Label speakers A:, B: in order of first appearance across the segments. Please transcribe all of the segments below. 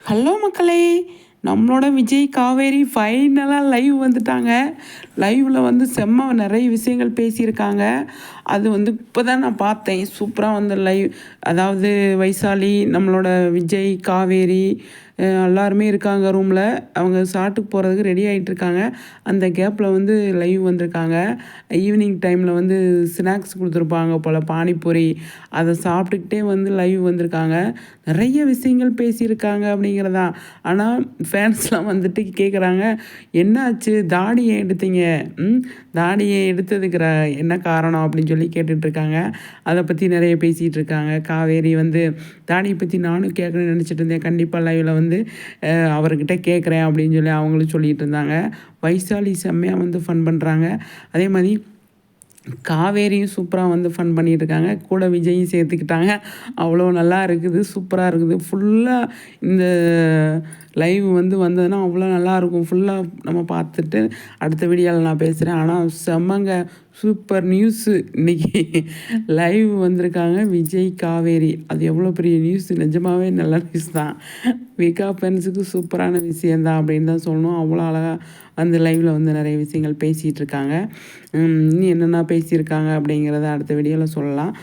A: Hello மக்களே, நம்மளோட விஜய் காவேரி ஃபைனலாக லைவ் வந்துட்டாங்க. லைவில் வந்து செம்ம நிறைய விஷயங்கள் பேசியிருக்காங்க. அது வந்து இப்போ தான் நான் பார்த்தேன். சூப்பராக வந்து லைவ், அதாவது வைசாலி, நம்மளோட விஜய், காவேரி எல்லாருமே இருக்காங்க ரூமில். அவங்க ஷாட்டுக்கு போகிறதுக்கு ரெடி ஆகிட்டுருக்காங்க. அந்த கேப்பில் வந்து லைவ் வந்திருக்காங்க. ஈவினிங் டைமில் வந்து ஸ்நாக்ஸ் கொடுத்துருப்பாங்க போல், பானிபூரி. அதை சாப்பிட்டுக்கிட்டே வந்து லைவ் வந்திருக்காங்க. நிறைய விஷயங்கள் பேசியிருக்காங்க அப்படிங்கிறதான். ஆனால் ஃபேன்ஸ்லாம் வந்துட்டு கேட்குறாங்க, என்னாச்சு தாடி ஏன் எடுத்தீங்க, தாடி ஏன் எடுத்ததுக்கு என்ன காரணம் அப்படின்னு சொல்லி கேட்டுட்ருக்காங்க. அதை பற்றி நிறைய பேசிகிட்டு இருக்காங்க. காவேரி வந்து தாடியை பற்றி நானும் கேட்கணும்னு நினச்சிட்டு இருந்தேன், கண்டிப்பாக லைவில் வந்து அவர்கிட்ட கேட்குறேன் அப்படின்னு சொல்லி அவங்களும் சொல்லிகிட்டு இருந்தாங்க. வைசாலி செம்மையாக வந்து ஃபன் பண்ணுறாங்க. அதே மாதிரி காவேரியும் சூப்பராக வந்து ஃபன் பண்ணிகிட்ருக்காங்க. கூட விஜயும் சேர்த்துக்கிட்டாங்க. அவ்வளோ நல்லா இருக்குது, சூப்பராக இருக்குது. ஃபுல்லாக இந்த லைவ் வந்து வந்ததுன்னா அவ்வளோ நல்லாயிருக்கும். ஃபுல்லாக நம்ம பார்த்துட்டு அடுத்த வீடியோவில் நான் பேசுகிறேன். ஆனால் செம்மங்க, சூப்பர் நியூஸு இன்றைக்கி லைவ் வந்திருக்காங்க விஜய் காவேரி. அது எவ்வளோ பெரிய நியூஸ், நிஜமாகவே நல்ல நியூஸ் தான். விகா ஃபேன்ஸுக்கு சூப்பரான விஷயந்தான் அப்படின்னு தான் சொல்லணும். அவ்வளோ அழகாக அந்த லைவில் வந்து நிறைய விஷயங்கள் பேசிகிட்டு இருக்காங்க. இன்னும் என்னென்ன பேசியிருக்காங்க அப்படிங்கிறத அடுத்த வீடியோவில் சொல்லலாம்.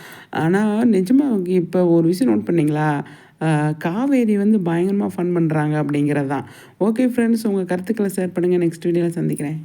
A: ஆனால் நிஜமாக இப்போ ஒரு விஷயம் நோட் பண்ணிங்களா, காவேரி வந்து பயங்கரமாக ஃபன் பண்ணுறாங்க அப்படிங்கிறது தான். ஓகே ஃப்ரெண்ட்ஸ், உங்கள் கருத்துக்களை ஷேர் பண்ணுங்கள். நெக்ஸ்ட் வீடியோவில் சந்திக்கிறேன்.